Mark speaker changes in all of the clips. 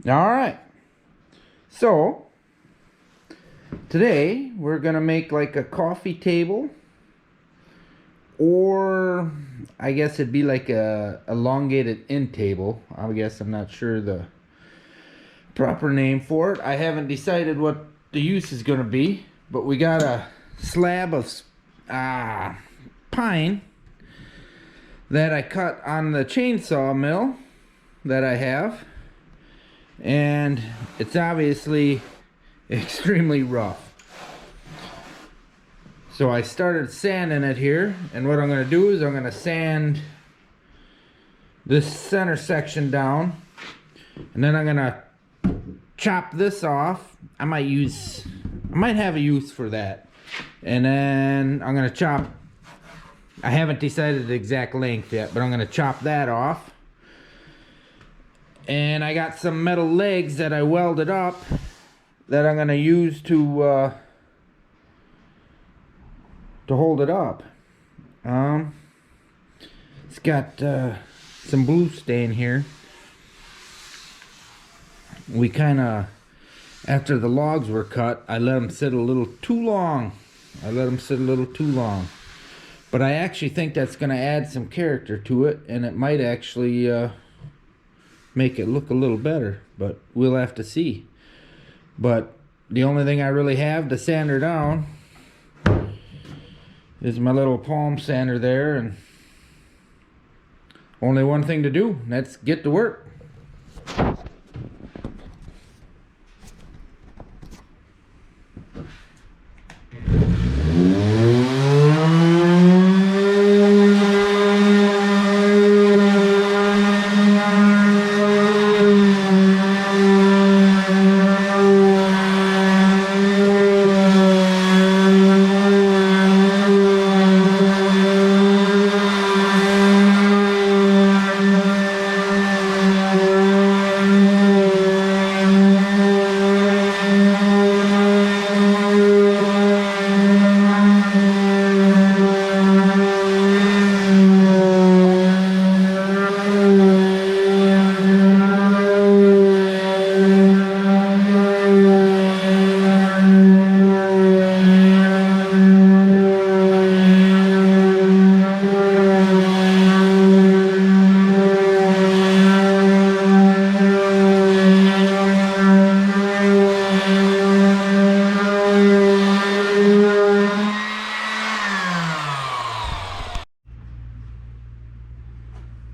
Speaker 1: All right. So today we're gonna make like a coffee table, or I guess it'd be like a elongated end table. I guess I'm not sure the proper name for it. I haven't decided what the use is gonna be, but we got a slab of pine that I cut on the chainsaw mill that I have, and it's obviously extremely rough. So I started sanding it here, and what I'm going to do is I'm going to sand this center section down, and then I'm going to chop this off. I might have a use for that. And then I'm going to chop, I haven't decided the exact length yet, but I'm going to chop that off. And I got some metal legs that I welded up that I'm going to use to hold it up. It's got some blue stain here. We kind of, after the logs were cut, I let them sit a little too long. But I actually think that's going to add some character to it, and it might actually make it look a little better, but we'll have to see. But the only thing I really have to sand her down is my little palm sander there, and only one thing to do, let's get to work.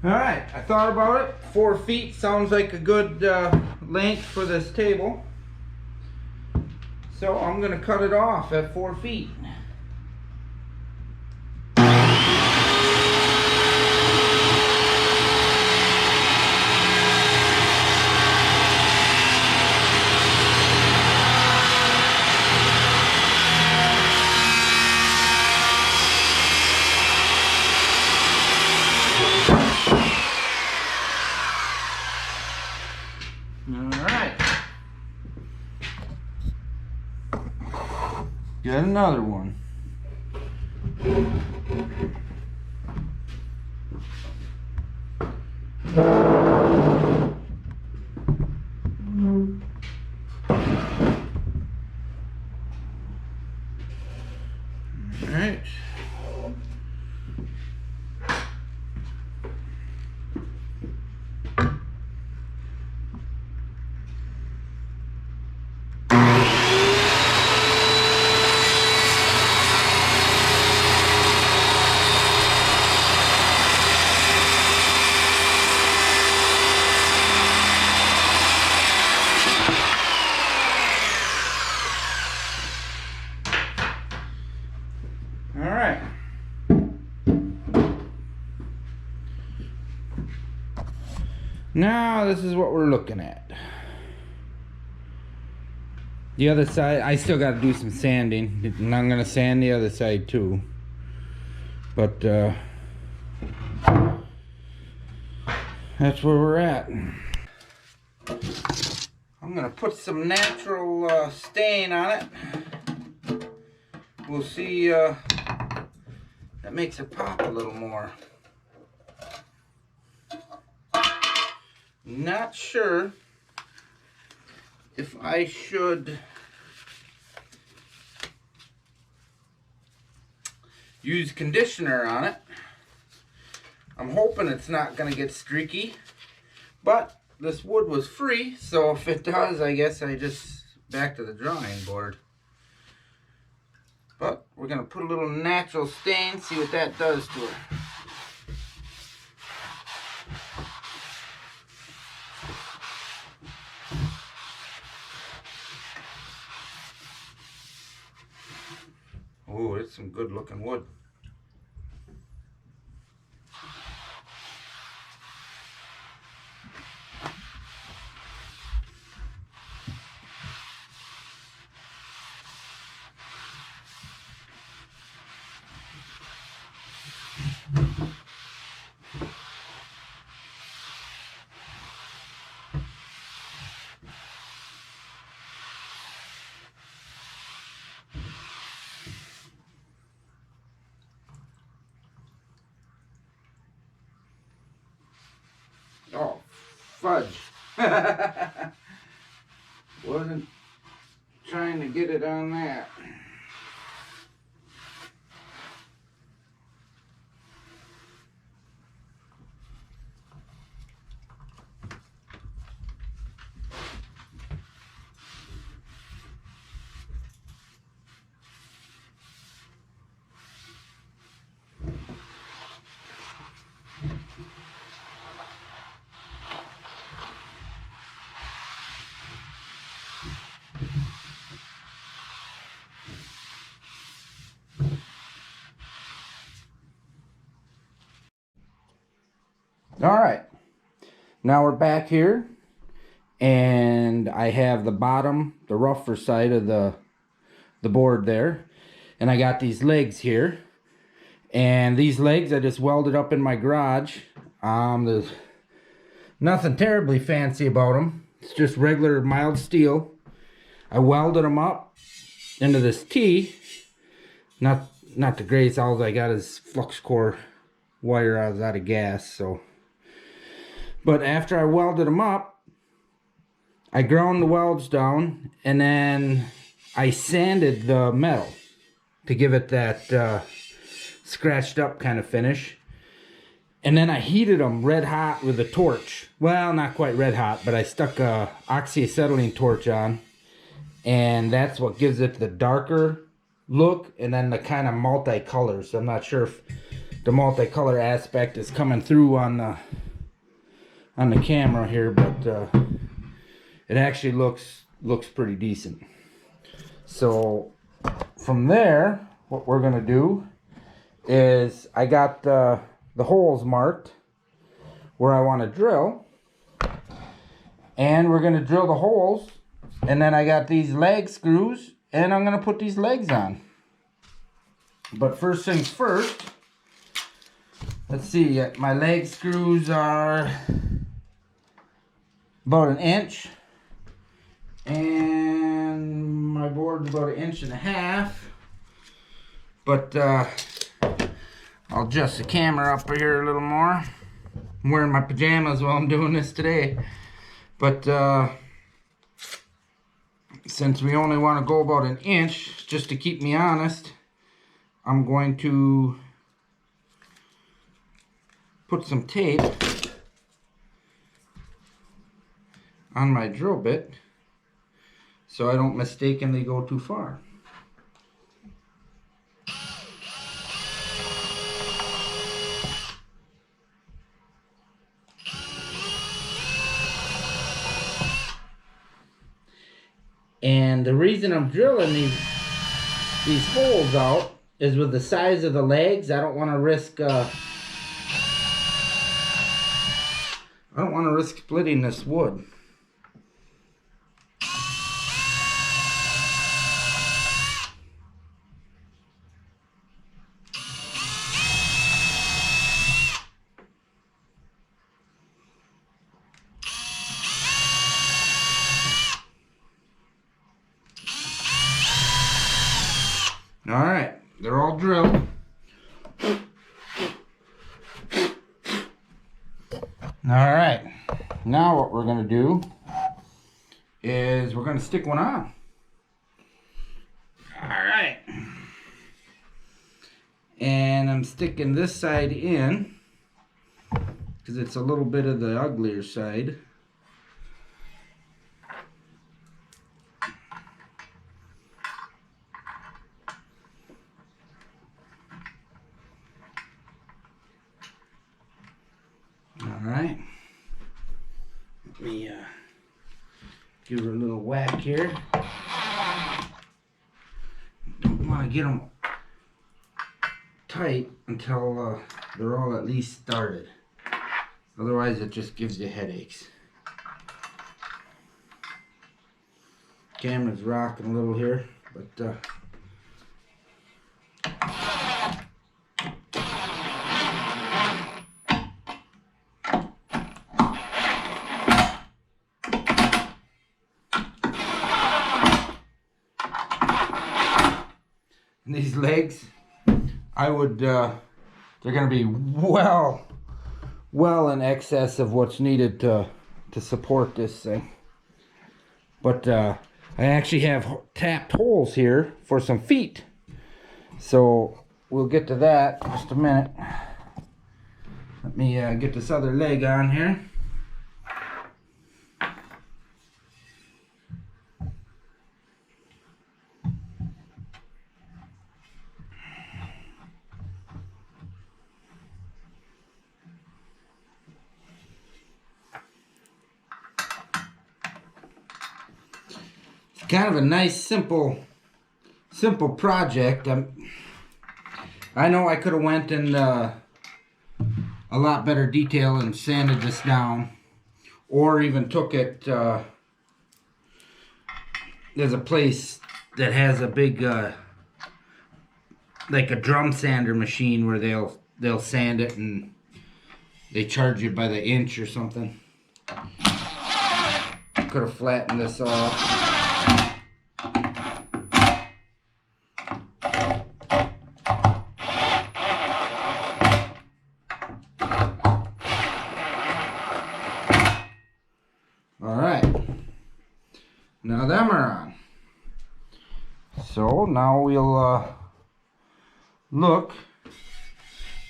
Speaker 1: Alright, I thought about it. 4 feet sounds like a good length for this table. So I'm going to cut it off at 4 feet. Got another one. All right. Now this is what we're looking at. The other side, I still got to do some sanding, and I'm going to sand the other side too. But that's where we're at. I'm going to put some natural stain on it. We'll see, that makes it pop a little more. Not sure if I should use conditioner on it. I'm hoping it's not going to get streaky, but this wood was free, so if it does, I guess I just back to the drawing board. But we're going to put a little natural stain, see what that does to her. Oh, it's some good looking wood. Oh, fudge. Wasn't trying to get it on that. All right, now we're back here, and I have the bottom, the rougher side of the board there, and I got these legs here, and these legs I just welded up in my garage. There's nothing terribly fancy about them. It's just regular mild steel. I welded them up into this T. Not the greatest. All I got is flux core wire. I was out of gas, so. But after I welded them up, I ground the welds down, and then I sanded the metal to give it that scratched up kind of finish. And then I heated them red hot with a torch. Well, not quite red hot, but I stuck a oxyacetylene torch on, and that's what gives it the darker look and then the kind of multicolor. So I'm not sure if the multicolor aspect is coming through on the camera here, but it actually looks pretty decent. So from there, what we're gonna do is I got the holes marked where I want to drill, and we're gonna drill the holes, and then I got these leg screws, and I'm gonna put these legs on. But first things first, let's see, my leg screws are about 1 inch, and my board's about 1.5 inches. But I'll adjust the camera up here a little more. I'm wearing my pajamas while I'm doing this today. But since we only want to go about 1 inch, just to keep me honest, I'm going to put some tape on my drill bit so I don't mistakenly go too far. And the reason I'm drilling these holes out is with the size of the legs. I don't want to risk splitting this wood. All right, they're all drilled. All right, now what we're gonna do is we're going to stick one on. Alright. And I'm sticking this side in because it's a little bit of the uglier side. Alright. Let me give her a little whack here. Don't want to get them tight until they're all at least started. Otherwise it just gives you headaches. Camera's rocking a little here, but and these legs, I would they're gonna be well in excess of what's needed to support this thing. But I actually have tapped holes here for some feet, so we'll get to that in just a minute. Let me get this other leg on here. Kind of a nice simple project. I know I could have went in a lot better detail and sanded this down, or even took it, there's a place that has a big like a drum sander machine where they'll sand it and they charge you by the inch or something. Could have flattened this off. Now them are on. So now we'll look.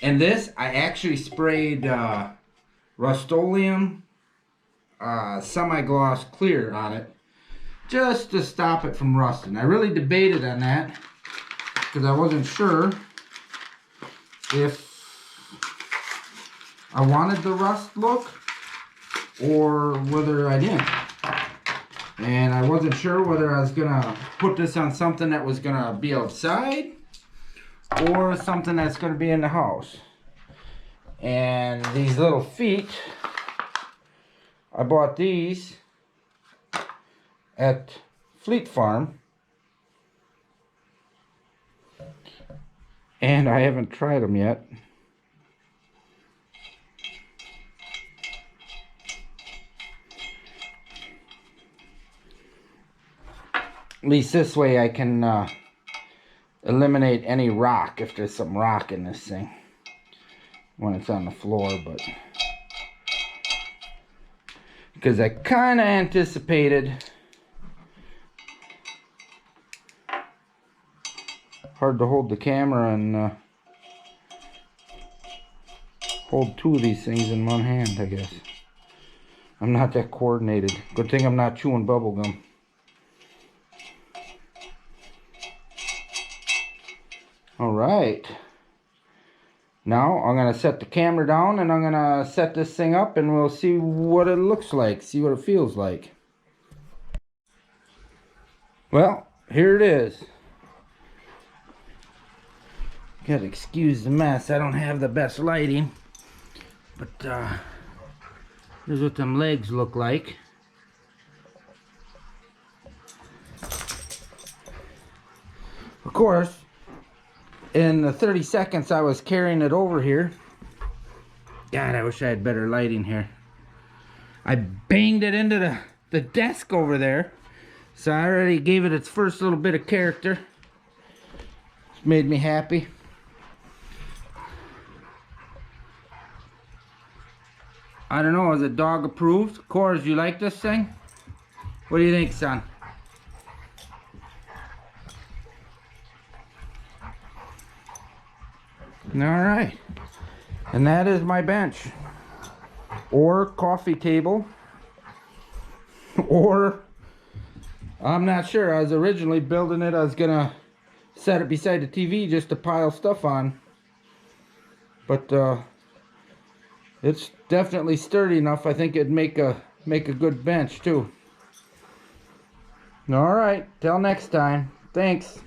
Speaker 1: And this, I actually sprayed Rust-Oleum semi-gloss clear on it just to stop it from rusting. I really debated on that because I wasn't sure if I wanted the rust look or whether I didn't. And I wasn't sure whether I was gonna put this on something that was gonna be outside or something that's gonna be in the house. And these little feet, I bought these at Fleet Farm, and I haven't tried them yet. At least this way I can eliminate any rock if there's some rock in this thing when it's on the floor. But because I kind of anticipated, hard to hold the camera and hold two of these things in one hand, I guess. I'm not that coordinated. Good thing I'm not chewing bubble gum. Alright, now I'm going to set the camera down and I'm going to set this thing up and we'll see what it looks like, see what it feels like. Well, here it is. Gotta excuse the mess, I don't have the best lighting, but here's what them legs look like. Of course, in the 30 seconds I was carrying it over here, God, I wish I had better lighting here. I banged it into the desk over there, so I already gave it its first little bit of character. It's made me happy. I don't know, is it dog approved? Cores, you like this thing? What do you think, son? All right. And that is my bench. Or coffee table. Or, I'm not sure. I was originally building it. I was gonna set it beside the TV just to pile stuff on. But it's definitely sturdy enough. I think it'd make a good bench too. All right, till next time. Thanks.